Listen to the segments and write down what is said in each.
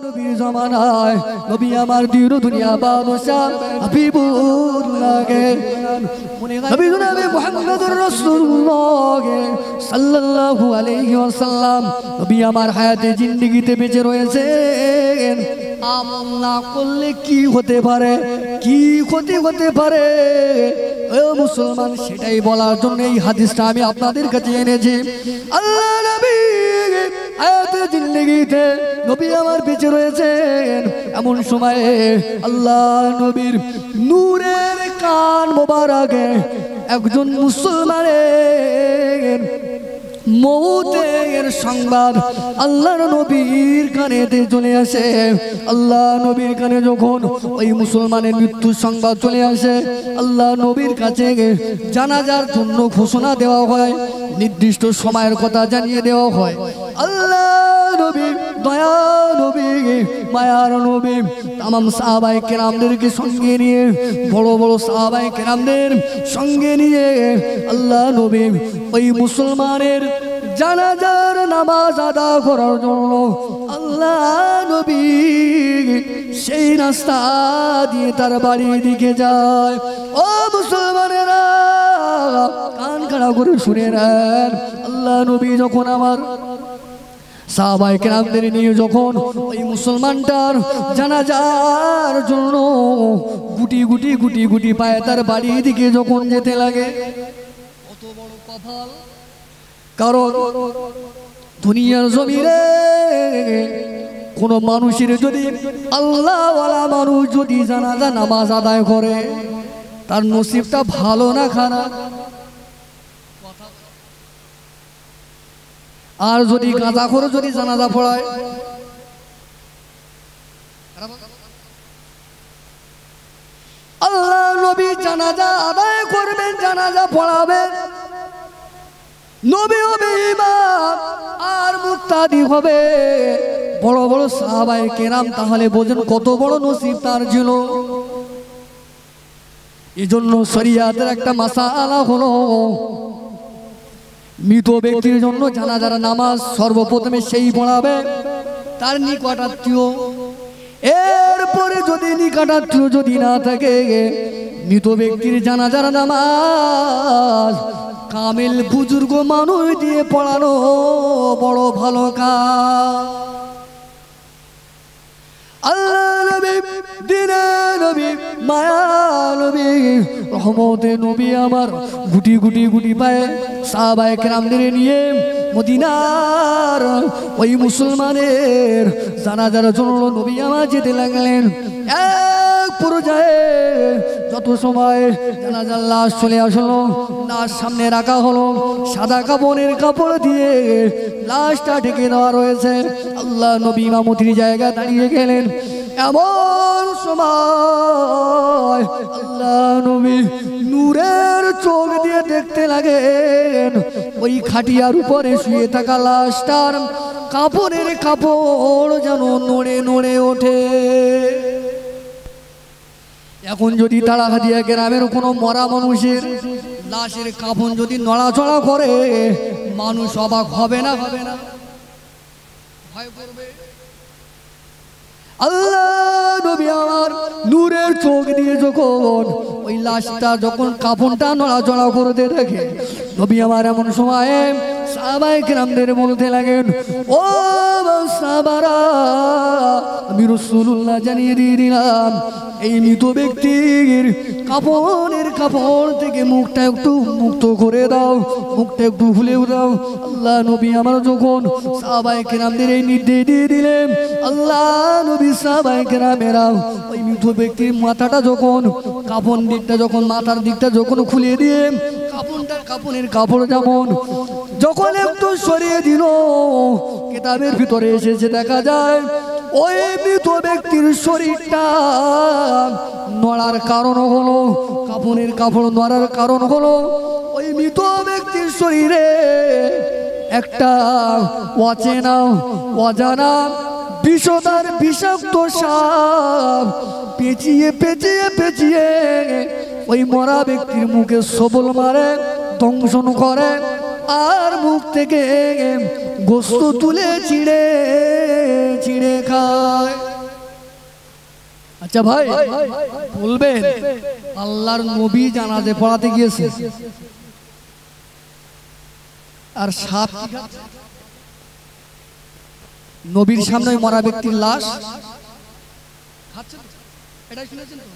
নবীর জামানায় নবী আমার দিন দুনিয়া বাদশা হাবিবুল্লাহ নবী জনাবে মুহাম্মদুর রাসূলুল্লাহ সাল্লাল্লাহু আলাইহি ওয়াসাল্লাম নবী আমার হায়াতে জিন্দেগিতে বেঁচে রয়েছেন। আমল না করলে কি হতে পারে, কি ক্ষতি হতে পারে ও মুসলমান, সেটাই বলার জন্য এই হাদিসটা আমি আপনাদের কাছে এনেছি। আল্লাহ নবী হায়াতে জিন্দেগিতে নবী আমার বেঁচে রয়েছেন, এমন সময়ে আল্লাহ নবীর নূরের কান মোবারকে একজন মুসলমানের মৌতের সংবাদ আল্লাহর নবীর কানেতে চলে আসে। আল্লাহ নবীর কানে যখন ওই মুসলমানের মৃত্যুর সংবাদ চলে আসে, আল্লাহ নবীর কাছে জানাজার জন্য ঘোষণা দেওয়া হয়, নির্দিষ্ট সময়ের কথা জানিয়ে দেওয়া হয়। আল্লাহ নবী দয়া নবী মায়ার নবী তামাম সাহাবায়ে কেরামদেরকে সঙ্গে নিয়ে, বড় বড় সাহাবায়ে কেরামদের সঙ্গে নিয়ে আল্লাহ নবী ওই মুসলমানের জানাজার নামাজ আদা করার জন্য আল্লাহ নবী সেই রাস্তা দিয়ে তার বাড়ির দিকে যায়। ও মুসলমানেরা কান খাড়া করে শুনে নেন, আল্লাহ নবী যখন আমার সাহাবায়ে কেরামদের নিয়ে যখন ওই মুসলমানটার জানাজার জন্য গুটি গুটি গুটি গুটি পায়ে তার বাড়ির দিকে যখন যেতে লাগে, কত বড় কপাল, কারণ দুনিয়ার জমিনে কোন মানুষের যদি আল্লাহওয়ালা মানুষ যদি জানাজা নামাজ আদায় করে, তার নসিবটা ভালো না খারাপ? আর যদি গাঁজা করে যদি জানাজা পড়ায়, আল্লাহ নবী জানাজা আদায় করবেন, জানাজা পড়াবেন, নবী হবে ইমাম আর মুক্তাদি হবে বড় বড় সাহাবায়ে কেরাম। তাহলে বোঝেন কত বড় নসিব তার ছিল। এজন্য শরিয়াতের একটা মাসালা হলো, মৃত ব্যক্তির জন্য জানাজার নামাজ সর্বপ্রথমে সেই পড়াবে তার নিকটাত্মীয়। এরপরে যদি নিকটাত্মীয় যদি না থাকে, মৃত ব্যক্তির জানাজার নামাজ কামিল বুজুর্গ মানুষ দিয়ে পড়ানো বড় ভালো কাজ। আল্লাহ নবী দিনের নবী মায়া নবী রহমতে নবী আমার গুটি গুটি গুটি পায়ে সাহাবায়ে কেরামদের নিয়ে মদিনার ওই মুসলমানের জানাজার জন্য নবী আমার যেতে লাগলেন। এক পর্যায়ে যত সময় জানাজার লাশ চলে আসলো, লাশ সামনে রাখা হলো, সাদা কাপড়ের কাপড় দিয়ে লাশটা ঢেকে দেওয়া রয়েছে। আল্লাহ নবী ইমামতির জায়গায় দাঁড়িয়ে গেলেন। এমন সময় আল্লাহ নবী নূরের চোখ দিয়ে দেখতে লাগেন ওই খাটিয়ার উপরে শুয়ে থাকা লাশটার কাপড়ের কাপড় যেন নড়ে নড়ে ওঠে। এখন যদি তাড়াহাদিয়া গ্রামের কোনো মরা মানুষের লাশের কাফন যদি নড়াচড়া করে, মানুষ অবাক হবে না? হবে না? ভয় করবে? আল্লাহ নবী আমার নূরের চোখ দিয়ে যখন ওই লাশটা যখন কাফনটা নড়াচড়া করতে দেখে, নবী আমার এমন সময় সাহাবায়ে কেরামদের বলতে লাগেন, ও সাহাবারা, আমি রাসূলুল্লাহ জানিয়ে দিয়ে দিলাম, এই মৃত ব্যক্তির কাফনের কাপড় থেকে মুখটা একটু মুক্ত করে দাও, মুখটা একটু খুলে দাও। আল্লাহ নবী আমার যখন সাহাবায়ে কেরামদের এই নির্দেশ দিয়ে দিলেন, আল্লাহ নবী সাহাবায়ে কেরামেরা ওই মৃত ব্যক্তির মাথাটা যখন কাফন দিকটা যখন মাথার দিকটা যখন খুলে দিয়ে কাফনের কাপড় যেমন যখন একটু সরিয়ে দিল, কিতাবের ভিতরে এসেছে দেখা যায় ওই মৃত ব্যক্তির শরীরটা নড়ার কারণ হলো, কাফনের কাপড় নড়ার কারণ হলো ওই মৃত ব্যক্তির শরীরে একটা অচেনা অজানা বিষধর বিষাক্ত সাপ পেঁচিয়ে পেঁচিয়ে পেঁচিয়ে ওই মরা ব্যক্তির মুখে সবল মারে, দংশন করে, আর মুখ থেকে গোস্ত তুলে চিড়ে চিড়ে খায়। আচ্ছা ভাই বলবেন, আল্লাহর নবী জানাজে পড়াতে গিয়েছে আর সাপ নবীর সামনে মরা ব্যক্তির লাশ খাচ্ছে, এটা শুনেছেন তো?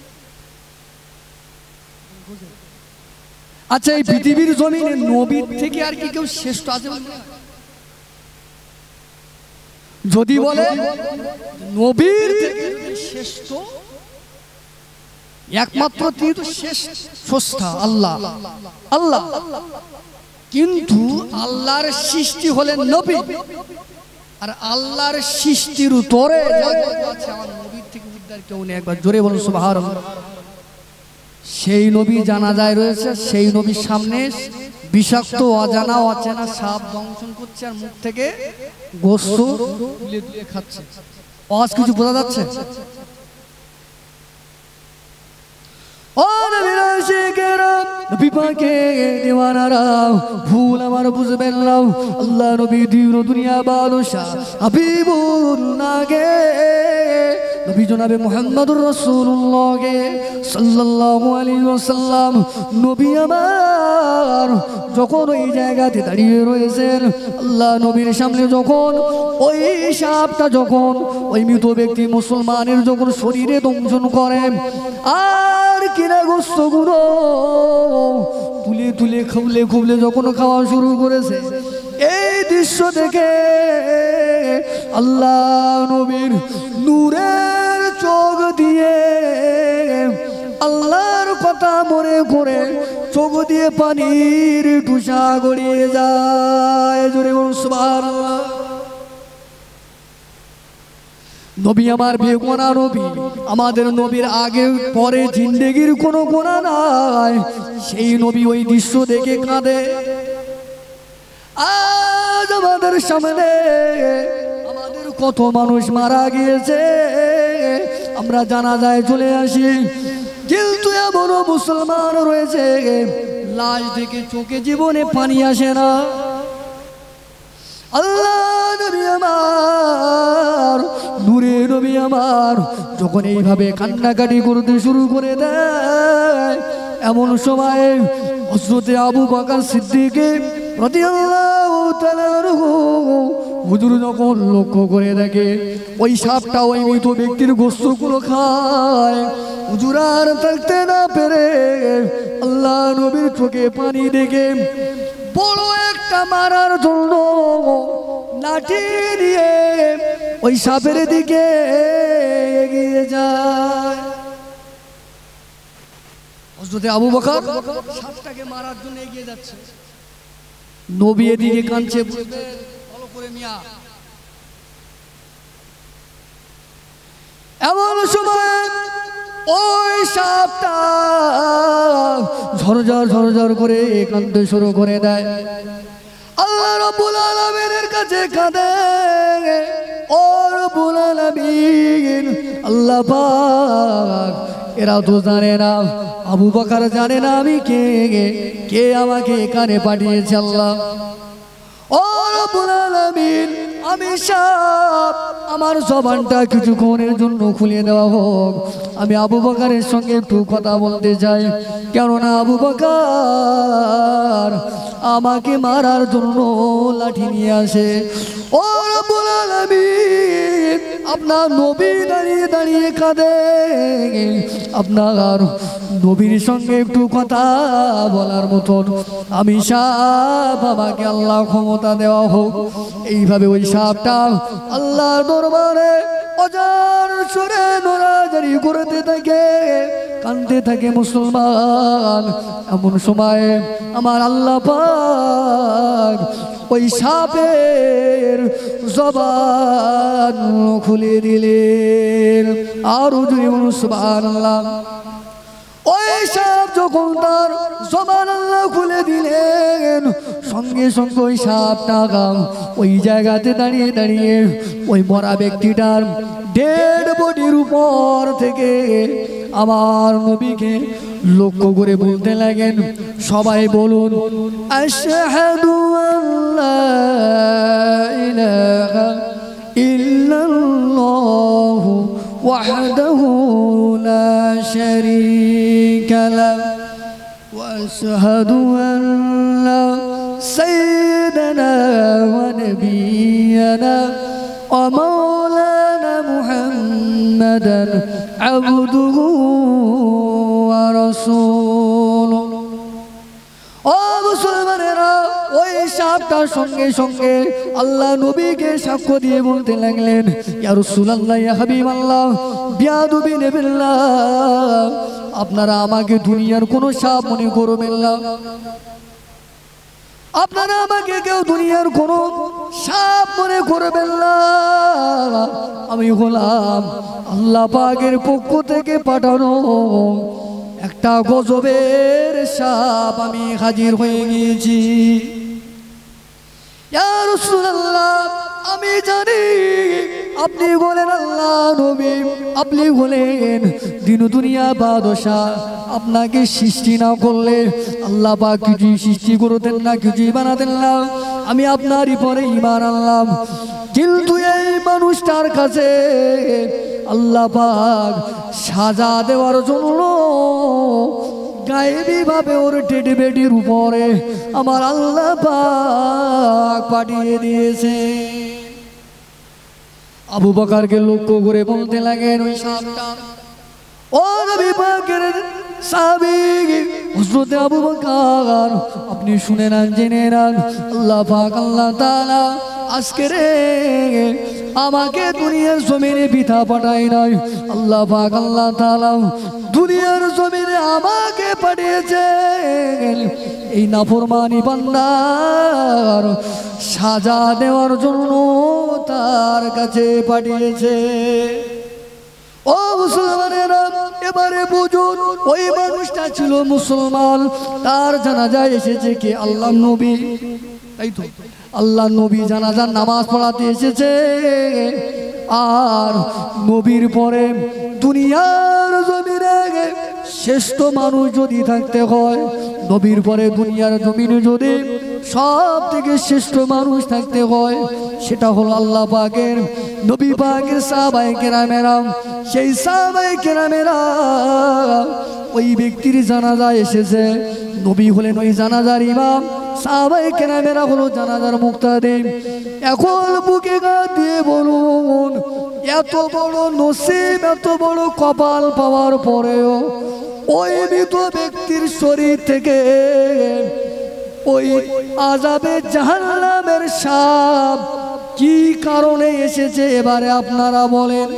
আচ্ছা এই পৃথিবীর জমিনে নবীর থেকে আর কি কেউ শ্রেষ্ঠ আছে? যদি বলে নবীর থেকে শ্রেষ্ঠ, একমাত্র তিনি তো স্রষ্টা আল্লাহ আল্লাহ, কিন্তু আল্লাহর সৃষ্টি হলেন নবী, আর আল্লাহর সৃষ্টির উত্তরে আমার নবীর থেকে উদ্ধার কেউ নেই। একবার জোরে বলুন সুবহানাল্লাহ। সেই নবী জানাজায় রয়েছে, সেই নবীর সামনে বিষাক্ত অজানা অচেনা সাপ দংশন করছে আর মুখ থেকে গোশত তুলে তুলে খাচ্ছে। আওয়াজ কিছু বোঝা যাচ্ছে? ও নবীর আশিকেরা, নবী পাকের দিওয়ানারা, ভুল আমার বুঝবেন না। আল্লাহ নবী দিন দুনিয়া বাদশা হাবিবুল্লাহ গে, নবী জনাবে মুহাম্মদুর রাসূলুল্লাহ গে সাল্লাল্লাহু আলাইহি ওয়াসাল্লাম, নবী আমার যখন ওই জায়গাতে দাঁড়িয়ে রয়েছেন, আল্লাহ নবীর সামনে যখন ওই সাপটা যখন ওই মৃত ব্যক্তি মুসলমানের যখন শরীরে দংশন করে আর কিনা গোশতগুলো তুলে তুলে খুবলে খুবলে যখন খাওয়া শুরু করেছে, এই দৃশ্য দেখে আল্লাহ নবীর নূরের চোখ দিয়ে আল্লাহর কথা মনে করে চোখ দিয়ে পানির টুসা গড়িয়ে যায়। জোরে বলুন সুবহানাল্লাহ। নবী আমার বেগুনা নবী, আমাদের নবীর আগে পরে জিন্দেগির কোনো গুনাহ নাই, সেই নবী ওই দৃশ্য দেখে কাঁদে। আজ আমাদের সামনে আমাদের কত মানুষ মারা গিয়েছে, আমরা জানাজায় চলে আসি, কিন্তু এমনও মুসলমান রয়েছে লাশ দেখে চোখে জীবনে পানি আসে না। আল্লাহ নবী আমার, নূরে নবী আমার যখন এইভাবে কান্নাকাটি করতে শুরু করে দেয়, এমন সময় হযরতে আবু বকর সিদ্দিক রাদিয়াল্লাহু তাআলা হুজুর যখন লক্ষ্য করে দেখে ওই সাপটা ওই মৃত ব্যক্তির গোশতগুলো খায়, হুজুর আর থাকতে না পেরে আল্লাহ নবীর চোখে পানি দেখে বড় একটা মারার জন্য লাঠি নিয়ে ওই সাপের দিকে এগিয়ে যায়। হযরতে আবু বকর সাপটাকে মারার জন্য এগিয়ে যাচ্ছে, নবী এদিকে কাঁদছে, ভালো করে মিয়া। এমন সময় ওই সাপটা ঝরঝর ঝরঝর করে কাঁদতে শুরু করে দেয়। আল্লাহ রাব্বুল আলামিনের কাছে কাঁদে, ও রাব্বুল আলামিন, আল্লাহ পাক এরা তো জানে না, আবু বকর জানে না আমি কে আমাকে এখানে পাঠিয়েছে। আল্লাহ ও রাব্বুল আলামিন, আমি সাপ, আমার জবানটা কিছুক্ষণের জন্য খুলে দেওয়া হোক, আমি আবু বকরের সঙ্গে একটু কথা বলতে চাই, কেননা আবু বকর আমাকে মারার জন্য লাঠি নিয়ে আসে। ও রাব্বুল আলামিন, আপনার নবী দাঁড়িয়ে দাঁড়িয়ে কাঁদে, আপনার নবীর সঙ্গে একটু কথা বলার মতন আমি সাপ, আমাকে আল্লাহ ক্ষমতা দেওয়া হোক। এইভাবে ওই সাপটা আল্লাহর দরবারে অজার সুরে নড়াচড়ি করতে থাকে, কাঁদতে থাকে মুসলমান। এমন সময় আমার আল্লাহ পাক ওই সাপের জবান খুলে দিলেন। আর সুবহানাল্লাহ, ওই সাপ যখন তার জবান আল্লাহ খুলে দিলেন, সঙ্গে সঙ্গে ওই সাপটা ওই জায়গাতে দাঁড়িয়ে দাঁড়িয়ে ওই মরা ব্যক্তিটার ডেড বডির উপর থেকে আমার নবীকে লক্ষ্য করে বলতে লাগেন, সবাই বলুন আশহাদু আল্লা ইলাহা ইল্লাল্লাহু ওয়াহদাহু شريك له وأشهد أن سيدنا ونبينا ومولانا محمدا عبده ورسوله ও মুসলমানেরা ওই সাপটার সঙ্গে সঙ্গে আল্লাহ নবীকে সাক্ষ্য দিয়ে বলতে লাগলেন ইয়া রাসূলুল্লাহ ইয়া হাবিবাল্লাহ বিয়াদুবি নেবিল্লাহ আপনারা আমাকে দুনিয়ার কোনো সাপ মনে করবেন না আপনারা আমাকে কেউ দুনিয়ার কোনো সাপ মনে করবেন না আমি হলাম আল্লাহ পাকের পক্ষ থেকে পাঠানো একটা গজবের সাপ আমি হাজির হয়ে গিয়েছি ইয়া রাসূলুল্লাহ আমি জানি আপনি বলেন আল্লাহ নবী আপনি বলেন দিন দুনিয়া বাদশাহ আপনাকে সৃষ্টি না করলে আল্লাহ পাক কিছু সৃষ্টি করতেন না কিছু বানাতেন না আমি আপনারই পরে ঈমান আনলাম কিন্তু এই মানুষটার কাছে আল্লাহ পাক সাজা দেওয়ার জন্য গায়েবী ভাবে ওর টেডি বেডির উপরে আমার আল্লাহ পাক পাঠিয়ে দিয়েছে আবু বকরকে লক্ষ্য করে বলতে লাগেন ওই সাপটা ও নবী পাকের সাহাবী হযরত আবু বকর আপনি শুনে নেন জেনে নেন আল্লাহ পাক আল্লাহ তাআলা আজকে রে আমাকে দুনিয়ার জমিনে পিতা পাঠায় নাই আল্লাহ পাক আল্লাহ তাআলা দুনিয়ার জমিনে আমাকে পাঠিয়েছে এই নাফরমানি বান্দার সাজা দেওয়ার জন্য তার কাছে পাঠিয়েছে ও মুসলমানেরা এবারে বুঝুন ওই মানুষটা ছিল মুসলমান তার জানাজা এসেছে কি আল্লাহ নবী তাই তো আল্লাহ নবী জানাজার নামাজ পড়াতে এসেছে আর নবীর পরে দুনিয়ার জমিনে শ্রেষ্ঠ মানুষ যদি থাকতে হয় নবীর পরে দুনিয়ার জমিনে যদি সব থেকে শ্রেষ্ঠ মানুষ থাকতে হয় সেটা হলো আল্লাহ পাকের নবী পাকের সাহাবায়ে কেরামেরা সেই সাহাবায়ে কেরামেরা ওই ব্যক্তির জানাজা এসেছে নবী হলেন ওই জানাজার ইমাম সাহাবায়ে কেরামেরা হলো জানাজার মুক্তাদি এখন বুকে গাঁট দিয়ে বলুন এত বড় নসিব এত বড় কপাল পাওয়ার পরেও ওই মৃত ব্যক্তির শরীর থেকে ওই আযাবে জাহান্নামের সাপ কি কারণে এসেছে এবারে আপনারা বলেন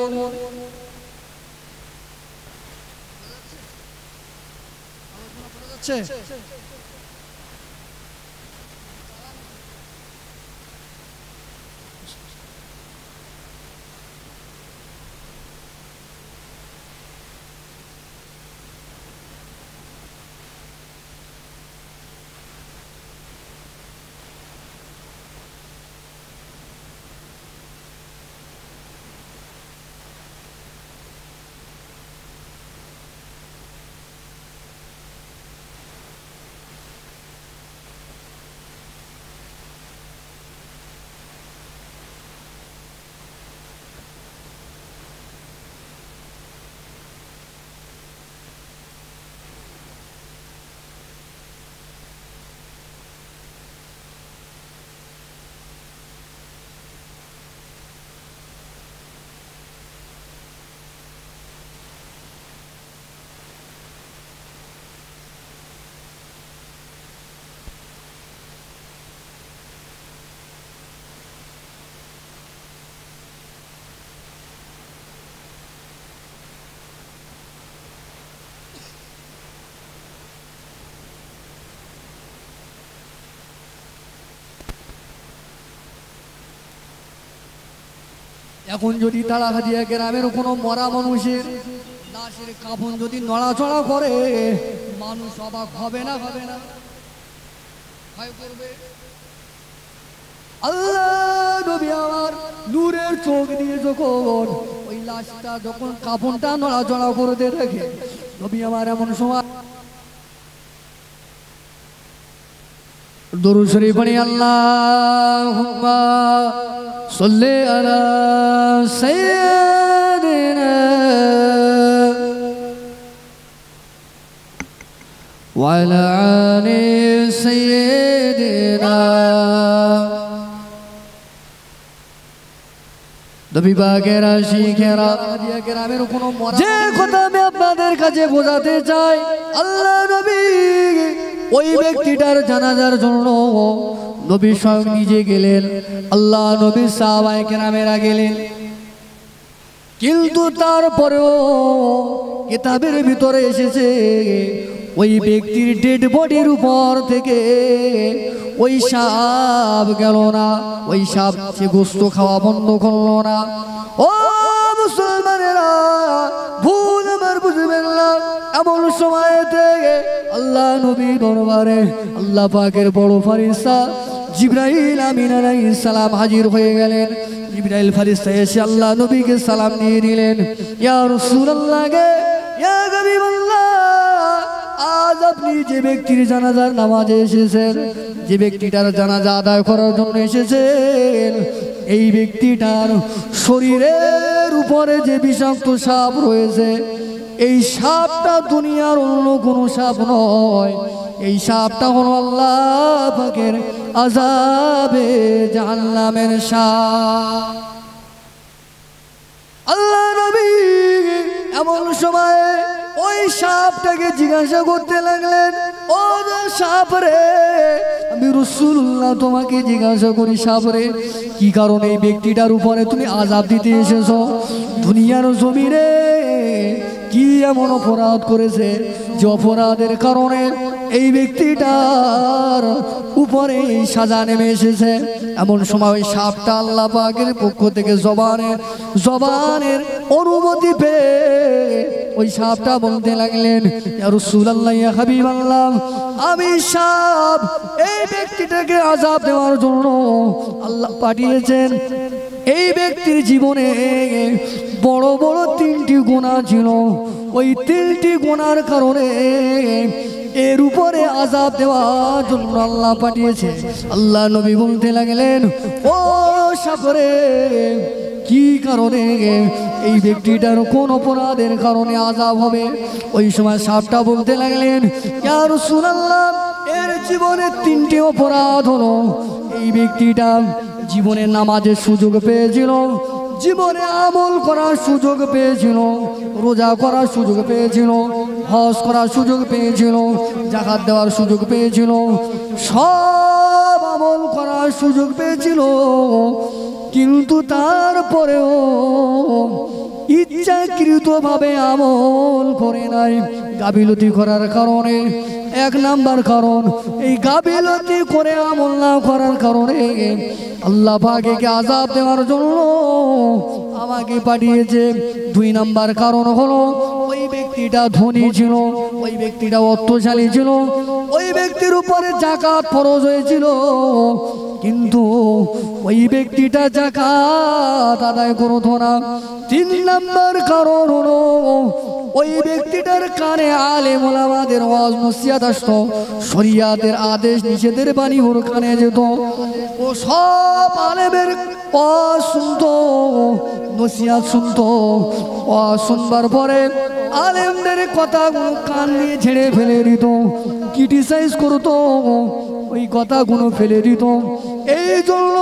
এখন যদি তাড়াহাদিয়া গ্রামের কোনো মরা মানুষের লাশের কাফন যদি নড়াচড়া করে মানুষ অবাক হবে না ভয় করবে আল্লাহ নবী আমার নূরের চোখ দিয়ে যখন ওই লাশটা যখন কাফনটা নড়াচড়া করতে থাকে নবী আমার এমন সময় দুরূদ শরীফ পড়ি আল্লাহুম্মা সাল্লি আলা সাইয়্যিদিনা وعلى آل سيدنا নবী পাকের আশিকেরা কেরামের কোনো যে কথা আমি আপনাদের কাছে বোঝাতে চাই, আল্লাহ নবী ওই ব্যক্তিটার জানাজার জন্য নবী স্বয়ং নিজে গেলেন, আল্লাহ নবী সাহাবায়ে কেরামেরা গেলেন, কিন্তু তারপরেও কিতাবের ভিতরে এসেছে ওই ব্যক্তির ডেড বডির উপর থেকে ওই সাপ গেল না, ওই সাপ সে গোস্ত খাওয়া বন্ধ করলো না। ও মুসলমানেরা, ভুল আমার বুঝবেন না। এমন সময় থেকে আল্লাহ নবী দরবারে আল্লাহ পাকের বড় ফেরেশতা জিবরাইল আমিন আলাইহিস সালাম হাজির হয়ে গেলেন। জিবরাইল ফেরেশতা এসে আল্লাহ নবীকে সালাম দিয়ে দিলেন, ইয়া রাসূলুল্লাহ গে, ইয়া হাবিবাল্লাহ, আজ আপনি যে ব্যক্তির জানাজার নামাজে এসেছেন, যে ব্যক্তিটার জানাজা আদায় করার জন্য এসেছেন, এই ব্যক্তিটার শরীরের উপরে যে বিষাক্ত সাপ রয়েছে, এই সাপটা দুনিয়ার অন্য কোনো সাপ নয়, এই সাপটা হলো আল্লাহ পাকের আযাবে জাহান্নামের সাপ। আল্লাহ নবী এমন সময় ওই সাপটাকে জিজ্ঞাসা করতে লাগলেন, ও সাপ রে, আমি রাসূলুল্লাহ তোমাকে জিজ্ঞাসা করি সাপ রে, কি কারণে এই ব্যক্তিটার উপরে তুমি আযাব দিতে এসেছো? দুনিয়ার জমিনে কি এমন অপরাধ করেছে যে অপরাধের কারণে এই ব্যক্তিটার উপরে সাজা নেমে এসেছে? এমন সময় ওই সাপটা আল্লাহ পাকের পক্ষ থেকে জবানের অনুমতি পেয়ে ওই সাপটা বলতে লাগলেন, ইয়া রাসূলুল্লাহ, ইয়া হাবিবাল্লাহ, আমি সাপ এই ব্যক্তিটাকে আযাব দেওয়ার জন্য আল্লাহ পাঠিয়েছেন। এই ব্যক্তির জীবনে বড় বড় 3টি গুনাহ ছিল, ওই 3টি গুনার কারণে এর উপরে আযাব দেওয়ার জন্য আল্লাহ পাঠিয়েছে। আল্লাহ নবী বলতে লাগলেন, ও সাপরে, কি কারণে এই ব্যক্তিটার কোন অপরাধের কারণে আযাব হবে? ওই সময় সাপটা বলতে লাগলেন, ইয়া রাসূলুল্লাহ, এর জীবনে 3টি অপরাধ হলো। এই ব্যক্তিটা জীবনে নামাজের সুযোগ পেয়েছিল, জীবনে আমল করার সুযোগ পেয়েছিল, রোজা করার সুযোগ পেয়েছিল, হজ করার সুযোগ পেয়েছিল, যাকাত দেওয়ার সুযোগ পেয়েছিল, সব আমল করার সুযোগ পেয়েছিল, কিন্তু তারপরেও ইচ্ছাকৃতভাবে আমল করে নাই। গাফিলতি করার কারণে, 1 নাম্বার কারণ, এই গাফিলতি করে আমল না করার কারণে আল্লাহ পাকে আযাব দেওয়ার জন্য আমাকে পাঠিয়েছে। 2 নাম্বার কারণ হলো ওই ব্যক্তিটা ধনী ছিল, ওই ব্যক্তিটা অর্থশালী ছিল, ওই ব্যক্তির উপরে যাকাত ফরজ হয়েছিল, কিন্তু ওই ব্যক্তিটা যাকাত আদায় করতো না। 3 নাম্বার কারণ হলো ওই ব্যক্তিটার কানে আলেম ওলামাদের ওয়াজ নসিহত আসতো, শরিয়াতের আদেশ নিষেধের বাণী ওর কানে যেত, ও সব আলেমের ওয়াজ শুনতো, নসিহত শুনতো। ওয়াজ শুনবার পরে আলেমদের কথাগুলো কান দিয়ে ঝেড়ে ফেলে দিত, ক্রিটিসাইজ করতো, ওই কথাগুলো ফেলে দিত। এই জন্য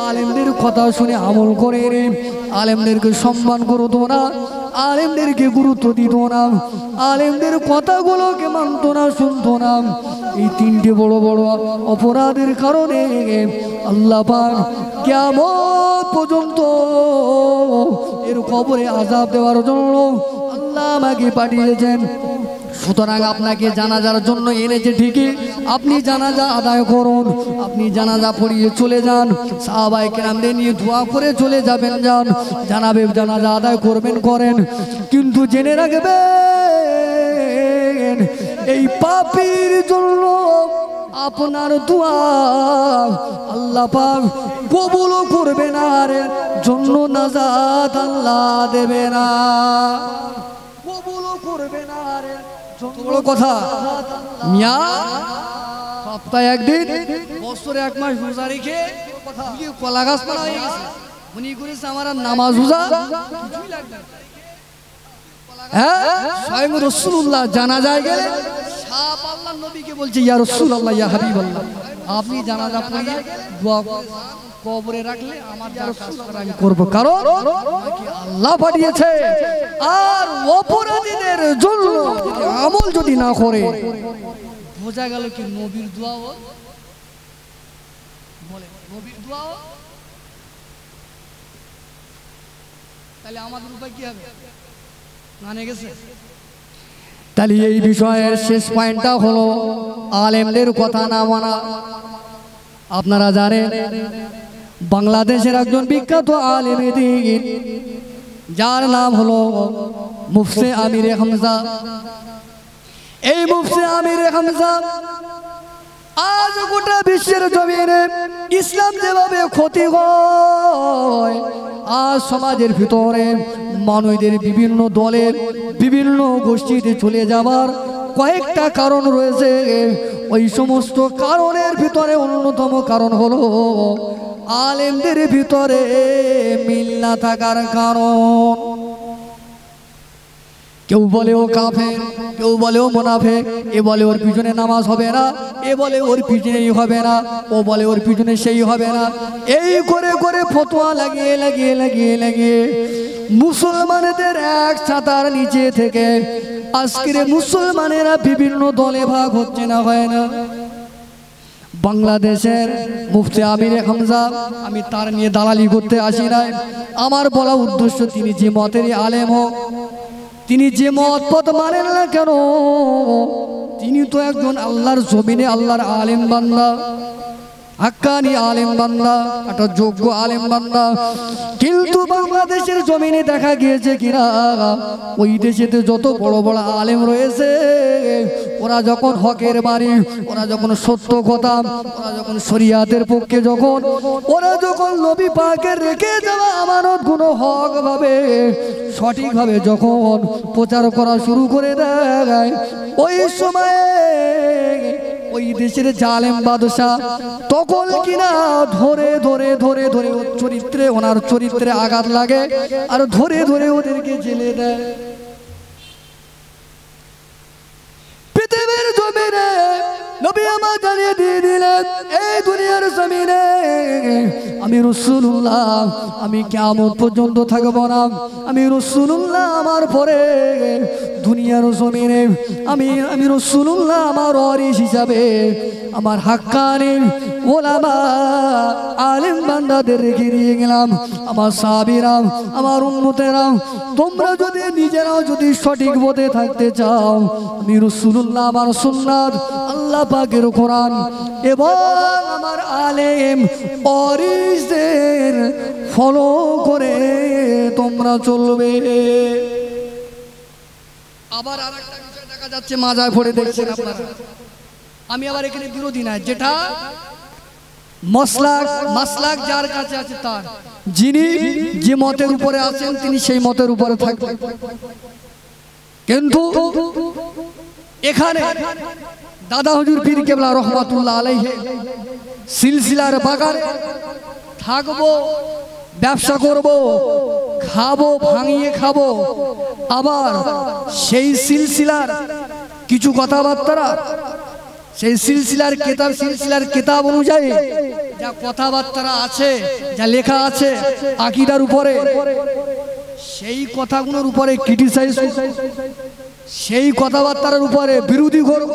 আলেমদের কথা শুনে আমল করে রে, আলেমদেরকে সম্মান করতো না, আলেমদেরকে গুরুত্ব দিত না, আলেমদের কথাগুলোকে মানত না, শুনতো না। এই 3টি বড় বড় অপরাধের কারণে আল্লাহ পাক কিয়ামত পর্যন্ত এর কবরে আযাব দেওয়ার জন্য আল্লাহ আমাকে পাঠিয়েছেন। সুতরাং আপনাকে জানাজার জন্য এনেছে ঠিকই, আপনি জানাজা আদায় করুন, আপনি জানাজা পড়িয়ে চলে যান, সাহাবায়ে কেরামদের নিয়ে দোয়া করে চলে যাবেন, যান জানাবে জানাজা আদায় করবেন, করেন, কিন্তু জেনে রাখবেন এই পাপীর জন্য আপনার দোয়া আল্লাহ পাক কবুল করবে না, আর জন্য নাজাত আল্লাহ দেবে না, কবুল করবে না। বড় কথা মিয়া, সপ্তাহে 1 দিন, বছরে 1 মাস রোজা রেখে কলা গাছ পাড়া হয়ে গেছে, উনি করেছে আমার নামাজ রোজা কিছুই লাগবে না, হ্যাঁ স্বয়ং রাসূলুল্লাহ জানাজায় গেলে সাপ আল্লাহর নবীকে বলছে ইয়া রাসূলুল্লাহ ইয়া হাবিবাল্লাহ আপনি জানাজা পড়িয়ে দোয়া করে কবরে রাখলে আমার যা কাজ করা আমি করব, কারণ আল্লাহ পাঠিয়েছে। আর অপরাধীদের জন্য আমল যদি না করে বোঝা গেল কি নবীর দোয়া বলে, নবীর দোয়া তাহলে আমাদের উপায় কি হবে? মানে গেছে। তাহলে এই বিষয়ের শেষ পয়েন্টটা হলো আলেমদের কথা না মানা। আপনারা জানেন বাংলাদেশের একজন বিখ্যাত আলেম দ্বীন যার নাম হলো মুফতি আমির হামজা। এই মুফতি আমির হামজা আজ গোটা বিশ্বের জমিনে ইসলাম যেভাবে ক্ষতি হয়, আজ সমাজের ভিতরে মানুষদের বিভিন্ন দলের বিভিন্ন গোষ্ঠীতে চলে যাবার কয়েকটা কারণ রয়েছে। ওই সমস্ত কারণের ভিতরে অন্যতম কারণ হলো আলেমদের ভিতরে মিল না থাকার কারণ। কেউ বলে ও কাফের, কেউ বলে ও মুনাফিক, এ বলে ওর পিছনে নামাজ হবে না, এ বলে ওর পিছনে হবে না, ও বলে ওর পিছনে সেই হবে না। এই করে করে ফতোয়া লাগিয়ে লাগিয়ে লাগিয়ে লাগিয়ে মুসলমানদের এক ছাতার নিচে থেকে আজকের মুসলমানেরা বিভিন্ন দলে ভাগ হচ্ছে না, হয় না। বাংলাদেশের মুফতি আমির হামজা, আমি তার নিয়ে দালালি করতে আসি নাই। আমার বলা উদ্দেশ্য তিনি যে মতেরই আলেম হোক, তিনি যে মত পথ মানেন না কেন, তিনি তো একজন আল্লাহর জমিনে আল্লাহর আলেম বান্দা, হাক্কানি আলেম বান্দা, একটা যোগ্য আলেম বান্দা। কিন্তু বাংলাদেশের জমিনে দেখা গিয়েছে কিনা ওই দেশেতে যত বড় বড় আলেম রয়েছে ওরা যখন হকের বাড়ি, ওরা যখন সত্য কথা, ওরা যখন শরিয়াতের পক্ষে, যখন ওরা যখন নবী পাকের রেখে যাওয়া আমানত গুলো হক ভাবে সঠিকভাবে যখন প্রচার করা শুরু করে দেয়, ওই সময়ে ওই দেশের জালেম বাদশা তখন কিনা ধরে ধরে ধরে ধরে চরিত্রে, ওনার চরিত্রে আঘাত লাগে আর ধরে ধরে ওদেরকে জেলে দেয়। পৃথিবীর জমিনে নবী আমার জানিয়ে দিয়ে দিলেন, এই দুনিয়ার জমিনে আমি রাসূলুল্লাহ, আমি কিয়ামত পর্যন্ত থাকবো না। আমি রাসূলুল্লাহ আমার পরে দুনিয়ার জমিনে আমি রাসূলুল্লাহ আমার ওয়ারিস হিসাবে আমার হাক্কানি ওলামা আলেম বান্দাদের রেখে দিয়ে গেলাম। আমার সাহাবীরা, আমার উম্মতেরা, তোমরা যদি নিজেরাও যদি সঠিক পথে থাকতে চাও, আমি রাসূলুল্লাহ আমার সুন্নাত, আল্লাহ পাকের কোরআন এবং আমার আলেম ওয়ারিসদের ফলো করে তোমরা চলবে। আবার আরেকটা বিষয় দেখা যাচ্ছে, মাজায় পড়ে দেখছেন আপনারা, আমি আবার এখানে বিরোধী নাই, যেটা মাসলাক যার কাছে আছে তার, যিনি যে মতের উপরে আছেন তিনি সেই মতের উপরে থাকবেন। কিন্তু এখানে দাদা হুজুর পীর কেবলা রহমাতুল্লাহ আলাইহি সিলসিলার বাগানে থাকবো, ব্যবসা করব, খাবো, ভাঙিয়ে খাবো, আবার সেই সিলসিলার কিছু কথাবার্তা, সেই সিলসিলার কিতাব অনুযায়ী যা কথাবার্তা আছে, যা লেখা আছে আকীদার উপরে, সেই কথাগুলোর উপরে ক্রিটিসাইজ, সেই কথাবার্তার উপরে বিরোধী করব,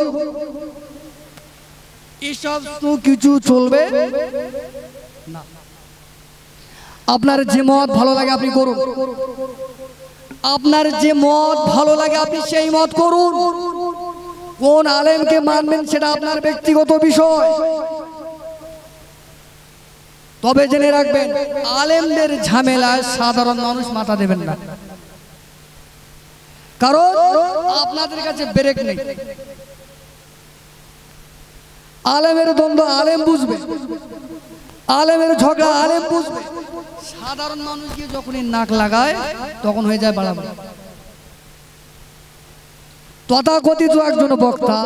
এসব তো কিছু চলবে না। আপনার যে মত ভালো লাগে আপনি করুন, আপনার যে মত ভালো লাগে আপনি সেই মত করুন। কোন আলেমকে মানবেন সেটা আপনার ব্যক্তিগত বিষয়। তবে জেনে রাখবেন, আলেমদের ঝামেলায় সাধারণ মানুষ মাথা দেবেন না, কারণ আপনাদের কাছে ব্রেক নেই। আলেমের দ্বন্দ্ব আলেম বুঝবে, আলেমের ঝগড়া আলেম বুঝবে। সাধারণ মানুষ গিয়ে যখনই নাক লাগায় তখন হয়ে যায় বাড়াবাড়ি। তথাকথিত একজন বক্তা,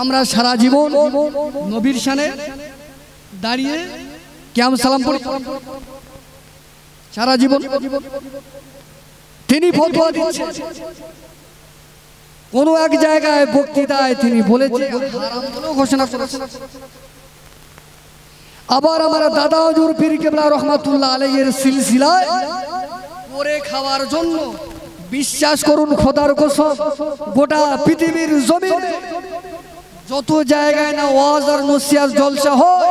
আমরা সারা জীবন নবীর শানে দাঁড়িয়ে কিয়াম সালাম পড়ি, সারা জীবন তিনি ফতোয়া দিচ্ছেন। কোন এক জায়গায় বক্তৃতায় তিনি বলেছে হারাম বলেও ঘোষণা করেছেন। আবার আমার দাদা হুজুর পীর কেবলা রহমাতুল্লাহ আলাইহির সিলসিলায় করে খাওয়ার জন্য বিশ্বাস করুন খোদার কসম গোটা পৃথিবীর জমিনে যত জায়গায় না ওয়াজ আর নসিহত জলসা হয়,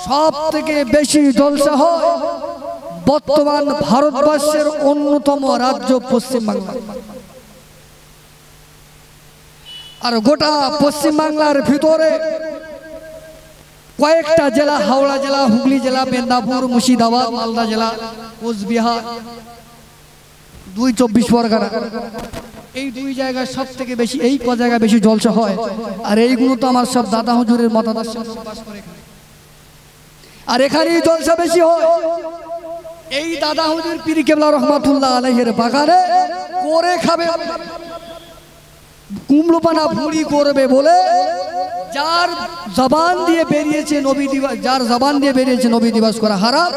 সব থেকে বেশি জলসা হয় বর্তমান ভারতবর্ষের অন্যতম রাজ্য পশ্চিমবাংলা। আর গোটা পশ্চিমবাংলার ভিতরে কয়েকটা জেলা, হাওড়া জেলা, হুগলি জেলা, মেদিনীপুর, মুর্শিদাবাদ, মালদা জেলা, কোচবিহার, 2 24 পরগনা, এই 2 জায়গায় সব থেকে বেশি, এই ক জায়গায় বেশি জলসা হয়। আর এইগুলো তো আমার সব দাদা হুজুরের মতাদর্শ বাস করে, আর এখানেই জলসা বেশি হয়। এই দাদা হুজুর পীর কেবলা রহমাতুল্লাহ আলাইহির বাগানে করে খাবে, কুমড়োপানা ভুড়ি করবে বলে যার জবান দিয়ে বেরিয়েছে নবী দিবস, যার জবান দিয়ে বেরিয়েছে নবী দিবস করা হারাম,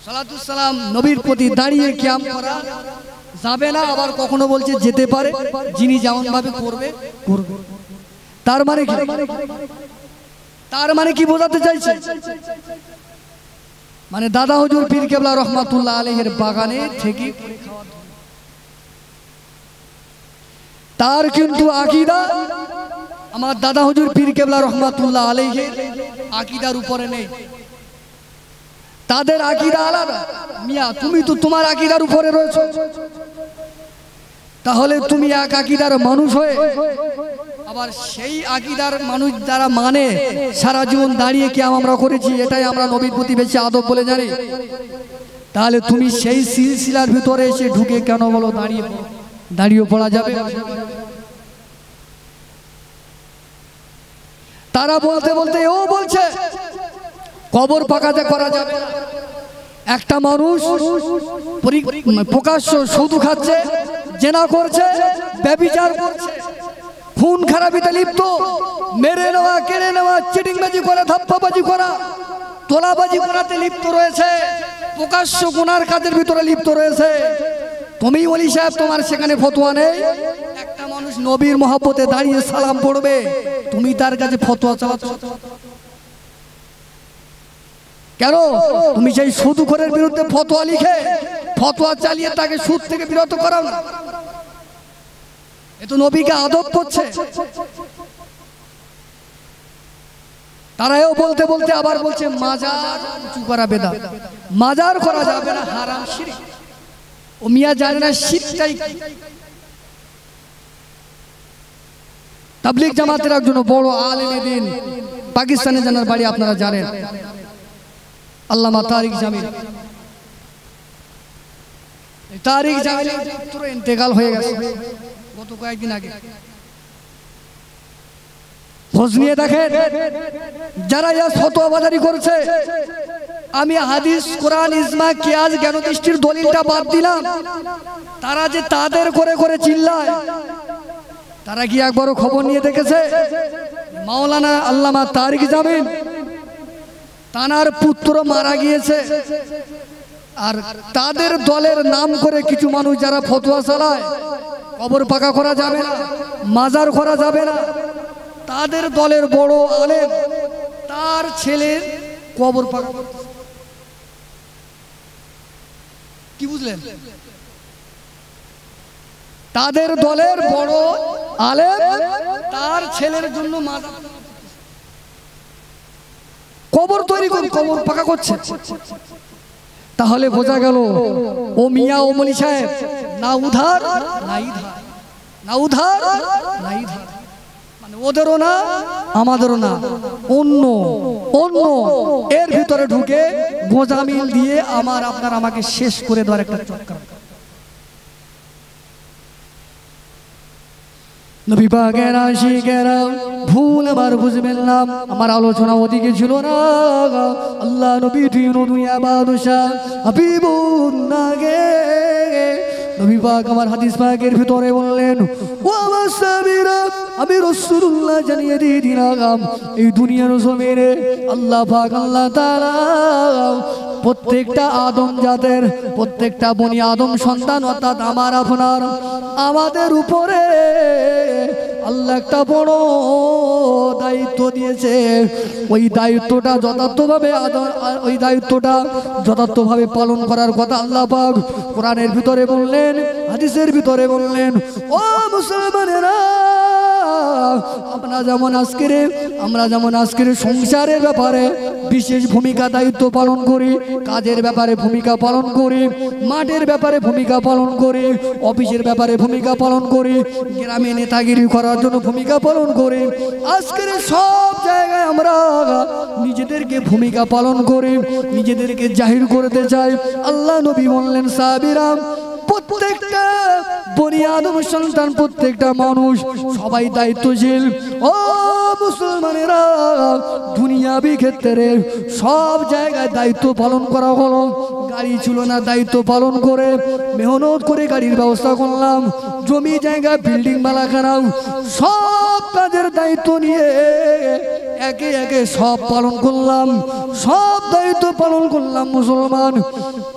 সালাতুস সালাম নবীর প্রতি দাঁড়িয়ে কিয়াম করা যাবে না। আবার কখনো বলছে যেতে পারে, যিনি যেমন ভাবে করবে করবে। তার মানে কি বোঝাতে চাইছে? মানে দাদা হুজুর পীর কেবলা রহমাতুল্লাহ আলাইহির বাগানে থেকে তার কিন্তু আকীদা আমার দাদা হুজুর পীর কেবলা রহমাতুল্লাহ আলাইহির আকীদার উপরে নেই। তাদের আকীদা আলাদা। মিয়া তুমি তো তোমার আকীদার উপরে রয়েছো, তাহলে তুমি এক আকীদার মানুষ হয়ে আবার সেই আকীদার মানুষ যারা মানে সারা জীবন দাঁড়িয়ে কি আমরা করেছি, এটাই আমরা নবীর প্রতি বেশি আদব বলে জানি, তাহলে তুমি সেই সিলসিলার ভিতরে এসে ঢুকে কেন বলো দাঁড়িয়ে পড়া যাবে? তারা বলতে বলতে ও বলছে কবর পাকাতে করা যাবে না। একটা মানুষ প্রকাশ্য সুদ খাচ্ছে, জেনা করছে, ব্যভিচার করছে, খুন খারাপিতে লিপ্ত, মেরে নেওয়া, কেড়ে নেওয়া, চিটিংবাজি করা, ধাপ্পাবাজি করা, তোলাবাজি করাতে লিপ্ত রয়েছে, প্রকাশ্য গুনার কাজের ভিতরে লিপ্ত রয়েছে। তুমি ওলি সাহেব তোমার সেখানে ফতোয়া নেই? একটা মানুষ নবীর মহব্বতে দাঁড়িয়ে সালাম পড়বে, তুমি তার কাছে ফতোয়া চালাচ্ছ কেন? তুমি সেই সুদখোরের বিরুদ্ধে ফতোয়া লিখে ফতোয়া চালিয়ে তাকে সুদ থেকে বিরত করাও না। এ তো নবীকে আদব করছে। তারাও বলতে বলতে আবার বলছে মাজার উঁচু করা বেদাত, মাজার করা যাবে না, হারাম শিরক। ও মিয়া জানে না শিরকটাই কি। তাবলীগ জামাতের একজন বড় আলেমে দ্বীন পাকিস্তানে জানার বাড়ি আপনারা জানেন, আল্লামা তারিক জামিল। তারিক জামিলের পুত্র ইন্তেকাল হয়ে গেছে গত কয়েকদিন আগে। খোঁজ নিয়ে দেখেন যারা ফতোয়াবাজারি করছে, আমি হাদিস, কোরআন, ইজমা, কিয়াস, জ্ঞানদৃষ্টির দলিলটা বাদ দিলাম, তারা যে তাদের করে করে চিল্লায়, তারা কি একবারও খবর নিয়ে দেখেছে? মাওলানা আল্লামা তারিক জামিল তানার পুত্র মারা গিয়েছে, আর তাদের দলের নাম করে কিছু মানুষ যারা ফতোয়া চালায় কবর পাকা করা যাবে না, মাজার করা যাবে না, তাদের দলের বড় আলেম তার ছেলের কবর পাকা। কি বুঝলেন? তাদের দলের বড় আলেম তার ছেলের জন্য মাজার কবর তৈরি করে কবর পাকা করছে। তাহলে বোঝা গেল ও মিয়া ও মলি সাহেব না উধার না ইধার, না উধার না ইধার, মানে ওদেরও না আমাদেরও না, অন্য অন্য এর ভিতরে ঢুকে গোজামিল দিয়ে আমার আপনার আমাকে শেষ করে দেওয়ার একটা চক্কর। নবী পাকের আশিকেরা ভুল আমার বুঝবেন না, আমার আলোচনা ওদিকে ছিল না। আল্লাহ নবী দুনিয়া বাদশা হাবিবুন নাগে নবী পাক আমার হাদিস পাকের ভিতরে বললেন, ও আমার সাহাবীরা, আমি রাসূলুল্লাহ জানিয়ে দিয়ে দিলাম এই দুনিয়ার জমিনে আল্লাহ পাক আল্লাহ তাআলা প্রত্যেকটা আদম জাতের প্রত্যেকটা বনি আদম সন্তান অর্থাৎ আমার আপনার আমাদের উপরে আল্লাহ একটা বড় দায়িত্ব দিয়েছে। ওই দায়িত্বটা যথার্থভাবে পালন করার কথা আল্লাহ পাক কোরআনের ভিতরে বললেন, হাদিসের ভিতরে বললেন। ও মুসলমানেরা, আমরা যেমন আজকের সংসারের ব্যাপারে বিশেষ ভূমিকা দায়িত্ব পালন করি, কাজের ব্যাপারে ভূমিকা পালন করি, মাঠের ব্যাপারে ভূমিকা পালন করি, অফিসের ব্যাপারে ভূমিকা পালন করি, গ্রামে নেতাগিরি করার জন্য ভূমিকা পালন করি, আজকের সব জায়গায় আমরা নিজেদেরকে ভূমিকা পালন করি, নিজেদেরকে জাহির করতে চাই। আল্লাহ নবী বললেন, সাহাবীরা, প্রত্যেকটা বনি আদম সন্তান প্রত্যেকটা মানুষ সবাই দায়িত্বশীল। ও মুসলমানেরা, দুনিয়াবি ক্ষেত্রে সব জায়গায় দায়িত্ব পালন করা হলো। গাড়ি ছিল না, দায়িত্ব পালন করে মেহনত করে গাড়ির ব্যবস্থা করলাম, জমি জায়গা বিল্ডিং বানালাম, সব কাজের দায়িত্ব নিয়ে একে একে সব পালন করলাম, সব দায়িত্ব পালন করলাম মুসলমান।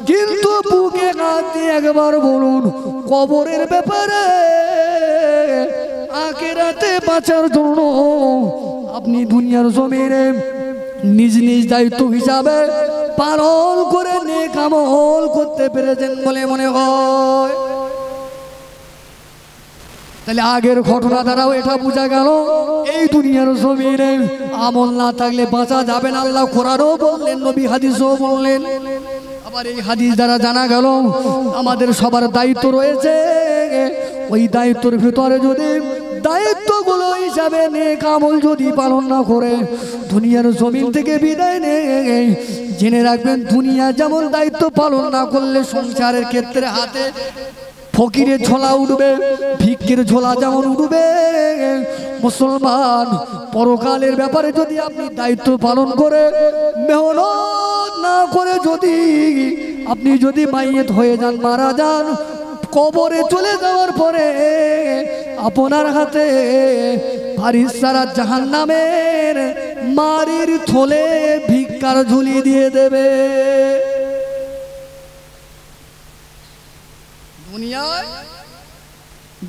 কিন্তু বুকে হাত দিয়ে একবার বলুন, কবরের ব্যাপারে আখিরাতে বাঁচার জন্য আপনি দুনিয়ার জমিনে নিজ নিজ দায়িত্ব হিসাবে পালন করে নেক আমল করতে পেরেছেন বলে মনে হয়? তাহলে আগের ঘটনা দ্বারাও এটা বোঝা গেল এই দুনিয়ার জমিনে আমল না থাকলে বাঁচা যাবে না। আল্লাহ কোরআনও বললেন, নবী হাদিসও বললেন। আবার এই হাদিস দ্বারা জানা গেল আমাদের সবার দায়িত্ব রয়েছে। ওই দায়িত্বের ভিতরে যদি দায়িত্বগুলো হিসাবে নেক আমল যদি পালন না করে দুনিয়ার জমিন থেকে বিদায় নেই, জেনে রাখবেন দুনিয়া যেমন দায়িত্ব পালন না করলে সংসারের ক্ষেত্রে হাতে ফকিরের ঝোলা উঠবে, ভিক্ষের ঝোলা যেমন উঠবে, মুসলমান পরকালের ব্যাপারে যদি আপনি দায়িত্ব পালন করে মেহনত না করে আপনি যদি মাইয়েত হয়ে যান, মারা যান, কবরে চলে যাওয়ার পরে আপনার হাতে ফারিস্তারা জাহান্নামের মারির থলে ভিক্ষার ঝুলি দিয়ে দেবে।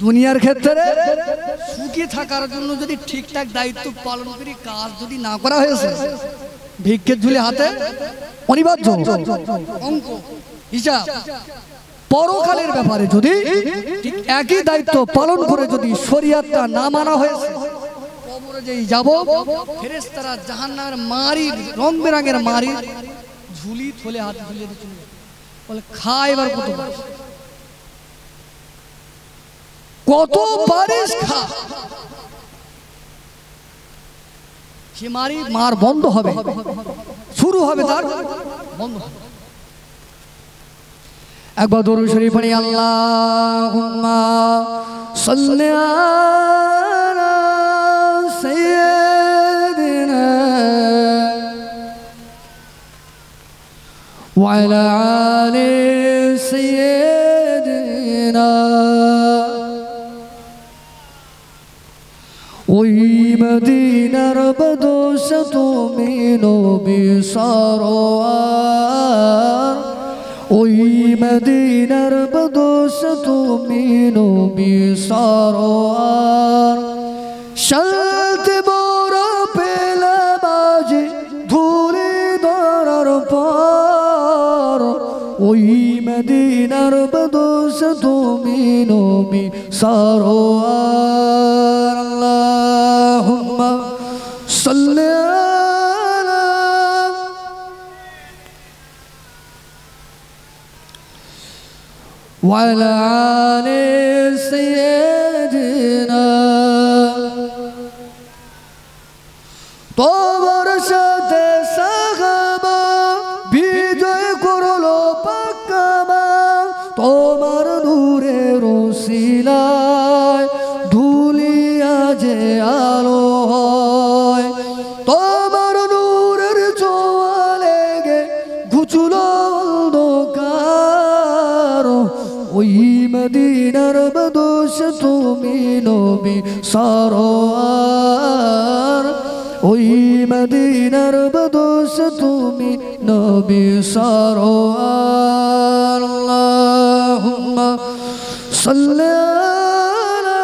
দুনিয়ার ক্ষেত্রে সুখী থাকার জন্য যদি ঠিকঠাক দায়িত্ব পালন করি, কাজ যদি না করা হয়েছে, ভিক্ষের ঝুলি হাতে অনিবার্য অঙ্ক হিসাব। পরকালের ব্যাপারে যদি ঠিক একই দায়িত্ব পালন করে যদি শরীয়তটা না মানা হয়েছে, কবরে যেই যাব, ফেরেশতারা জাহান্নামের মারির রং বেরঙের মারির ঝুলি থলে হাতে ঝুলিয়ে দিচ্ছে, বলে খা এবার কত পারিস খা। সে মার বন্ধ হবে, শুরু হবে তার বন্ধ হবে। একবার দরুদ শরীফ পড়ি, আল্লাহুম্মা সাল্লি আলা সাইয়্যিদিনা ওয়া আলা আলি সাইয়্যিদিনা। ওই মদিনার বদোশ তুমি নবী সরওয়ার, ওই মদিনার বদোশ তুমি নবী সরওয়ার। শান্তি মোরা পেলাম আজ ধুলি ধরার পর, ওই মদিনার বদোশ তুমি নবী সরওয়ার। আল্লাহুম্মা সাল্লি আলা ওয়া আলা আলি সাইয়্যিদিনা। তোমার সাথে সাহাবা বিজয় করলো পাক্কামা, তোমার নূরের ওসিলায় ধুলিয়া যে আলো হয়, তোমার নূরের ছোঁয়া লেগে ঘুচলো অন্ধকার, ওই মদিনার বদোশ তুমি নবী সরোয়ার ওই মদিনার বদোশ তুমি নবী সরোয়ার আল্লাহুম্মা সাল্লি আলা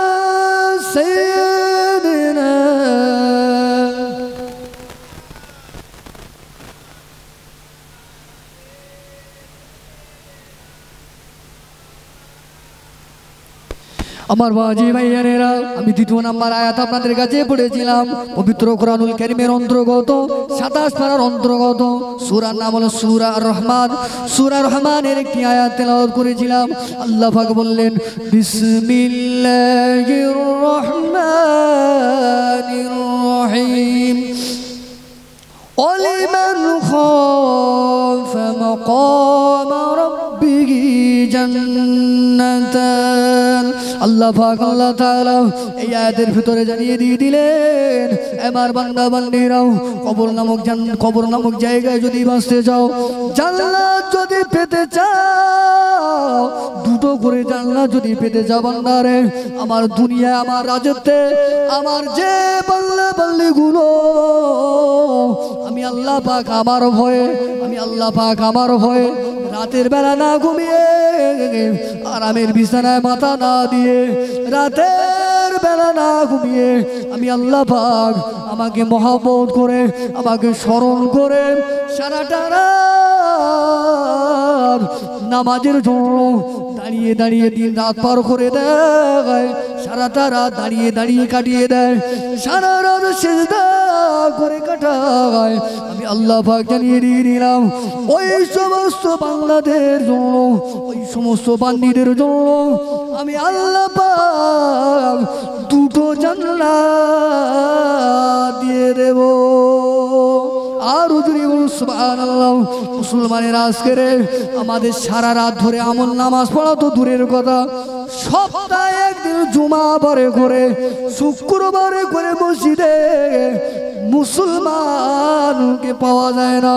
সাইয়্যিদিনা আমার বাজি ভাইয়ানেরা আমি দ্বিতীয় নাম্বার আয়াত আপনাদের কাছে পড়েছিলাম পবিত্র কোরআনুল কারীমের অন্তর্গত 27 পারার অন্তর্গত সূরার নাম হলো সূরা আর-রহমান সূরা রহমানের একটি আয়াত তেলাওয়াত করেছিলাম আল্লাহ পাক বললেন বিসমিল্লাহির রহমানির রহিম ওয়ালিমান খাফা মাকাম রাব্বিহি জান্নাতান আল্লাহ পাক আল্লাহ তাআলা এই আয়াতের ভিতরে জানিয়ে দিয়ে দিলেন আমার বান্দা বান্দীরাও কবর নামক জায়গায় যদি বাঁচতে চাও জান্নাত যদি পেতে চাও দুটো করে জান্নাত যদি পেতে চাও বান্দারে আমার দুনিয়া আমার রাজত্বে আমার যে বান্দা বান্দীগুলো আমি আল্লাহ পাক আমার ভয়ে রাতের বেলা না ঘুমিয়ে আরামের বিছানায় মাথা না দিয়ে রাতের বেলা না ঘুমিয়ে আমি আল্লাহ পাক আমাকে মহব্বত করে আমাকে স্মরণ করে সারাটা রাত নামাজের জন্য দাঁড়িয়ে দাঁড়িয়ে দিন রাত পার করে দেয় সারাটা রাত দাঁড়িয়ে দাঁড়িয়ে কাটিয়ে দেয় সারা রাত সিজদা করে কাটায় আমি আল্লাহ পাক জানিয়ে দিয়ে দিলাম ওই সমস্ত বান্দাদের জন্য ওই সমস্ত বান্দীদের জন্য আমি আল্লাহ পাক দুটো জান্নাত দিয়ে দেব আর যদি সুবহানাল্লাহ মুসলমানের আজকের আমাদের সারা রাত ধরে আমল নামাজ পড়া তো দূরের কথা সপ্তাহে একদিন জুমাবারে করে শুক্রবারে করে মসজিদে মুসলমানকে পাওয়া যায় না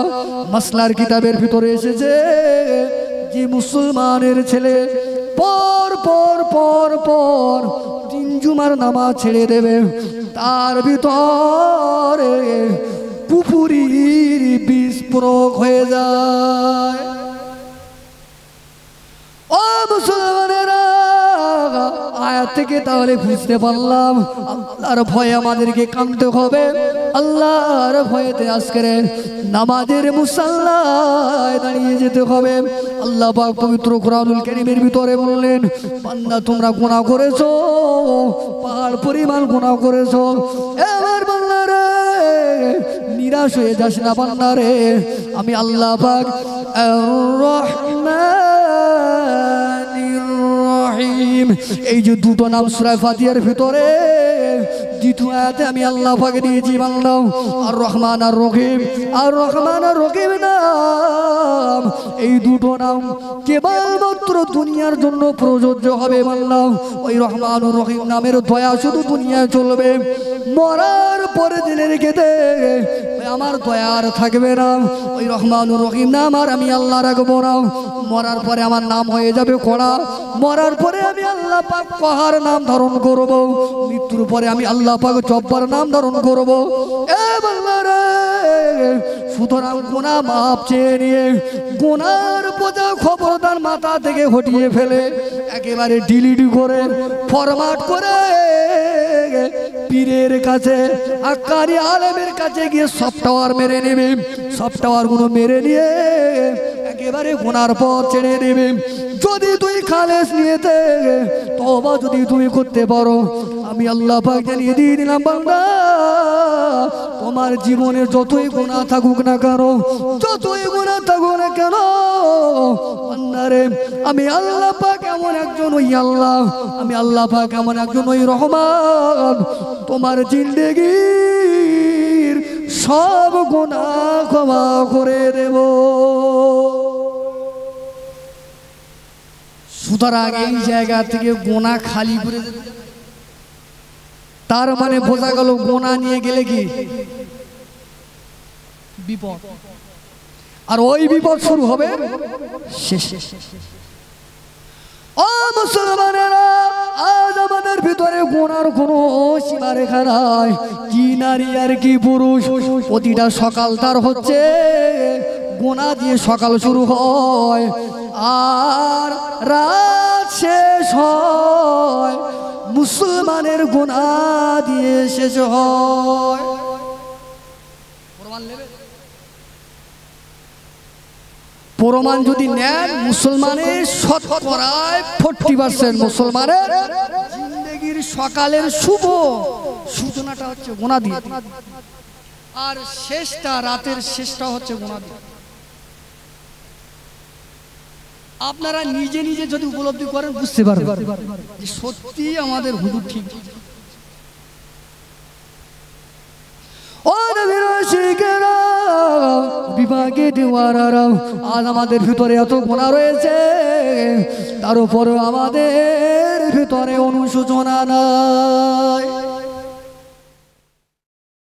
মাসলার কিতাবের ভিতরে এসেছে যে মুসলমানের ছেলে পর পর পর পর 3 জুমার নামাজ ছেড়ে দেবে তার ভিতরে কুফরির বীজ প্রয়োগ হয়ে যায় ও মুসলমানেরা আয়াত থেকে তাহলে বুঝতে পারলাম আল্লাহর ভয়ে আমাদেরকে কাঁদতে হবে আল্লাহর ভয়েতে আজকের নামাজের মুসাল্লায় দাঁড়িয়ে যেতে হবে আল্লাহ পাক পবিত্র কোরআনুল কারীমের ভিতরে বললেন বান্দা তোমরা গুনাহ করেছো পাহাড় পরিমাণ গুনাহ করেছো এবার বান্দারে নিরাশ হয়ে যাস না বান্দারে আমি আল্লাহ পাক আর-রহমানির রহিম এই যে দুটো নাম সূরা ফাতিহার ভিতরে দ্বিতীয় আয়াতে আমি আল্লাহ পাক দিয়েছি বান্দা আর-রহমান আর-রহিম আর-রহমান আর-রহিম নাম এই দুটো নাম কেবলমাত্র দুনিয়ার জন্য প্রযোজ্য হবে বান্দা ওই রহমান আর রহিম নামের দয়া শুধু দুনিয়ায় চলবে মরার পরে দিলে রেখে দে আমার দয়া আর থাকবে না ওই রহমান আর রহিম নাম আর আমি আল্লাহ রাখবো না মরার পরে আমার নাম হয়ে যাবে কড়া মরার পরে আমি আল্লাহ পাক কাহার নাম ধারণ করব মৃত্যুর পরে আমি আল্লাহ পাক জব্বার নাম ধারণ করব এ বান্দারে সুতরাং গুনাহ মাপ চেয়ে নিয়ে গুনার বোঝা খবরদার মাথা থেকে হটিয়ে ফেলে একেবারে ডিলিট করে ফরম্যাট করে পীরের কাছে আকারি আলেমের কাছে গিয়ে সফটওয়্যার মেরে নেবে সফটওয়্যার গুলো মেরে নিয়ে একেবারে গুনার পথ ছেড়ে দেবে যদি তুই খালেস নিয়েতে তওবা যদি তুমি করতে পারো আমি আল্লাহ পাক জানিয়ে দিয়ে দিলাম বান্দা তোমার জীবনে যতই গুনাহ থাকুক না কেন যতই গুনাহ থাকুক না কেন বান্দারে আমি আল্লাহ পাক এমন একজন ওই আল্লাহ আমি আল্লাহ পাক এমন একজন ওই রহমান তোমার জিন্দেগীর সব গুনাহ ক্ষমা করে দেব সুতরাং এই জায়গা থেকে গোনা খালি করে দেবে তার মানে বোঝা গেল গোনা নিয়ে গেলে কি বিপদ আর ওই বিপদ শুরু হবে শেষ ও ও মুসলমানেরা, আজ আমাদের ভিতরে গুনার কোনো সীমারেখা নাই। কি নারী আর কি পুরুষ, প্রতিটা সকাল তার হচ্ছে গুনাহ দিয়ে সকাল শুরু হয় আর রাত শেষ হয় মুসলমানের গুনাহ দিয়ে শেষ হয়। প্রমাণ যদি নেন, মুসলমানের শতকরায় 40% মুসলমানের জিন্দেগির সকালের শুভ সূচনাটা হচ্ছে গুনাহ দিয়ে, আর শেষটা রাতের শেষটা হচ্ছে গুনাহ দিয়ে। আপনারা নিজে নিজে যদি উপলব্ধি করেন বুঝতে পারবেন যে সত্যি আমাদের হুজুর ঠিক। ও নবীর আশিকেরা, বিভাগে দেওয়ারা, আজ আমাদের ভিতরে এত গুনাহ রয়েছে, তার উপরে আমাদের ভিতরে অনুশোচনা নাই।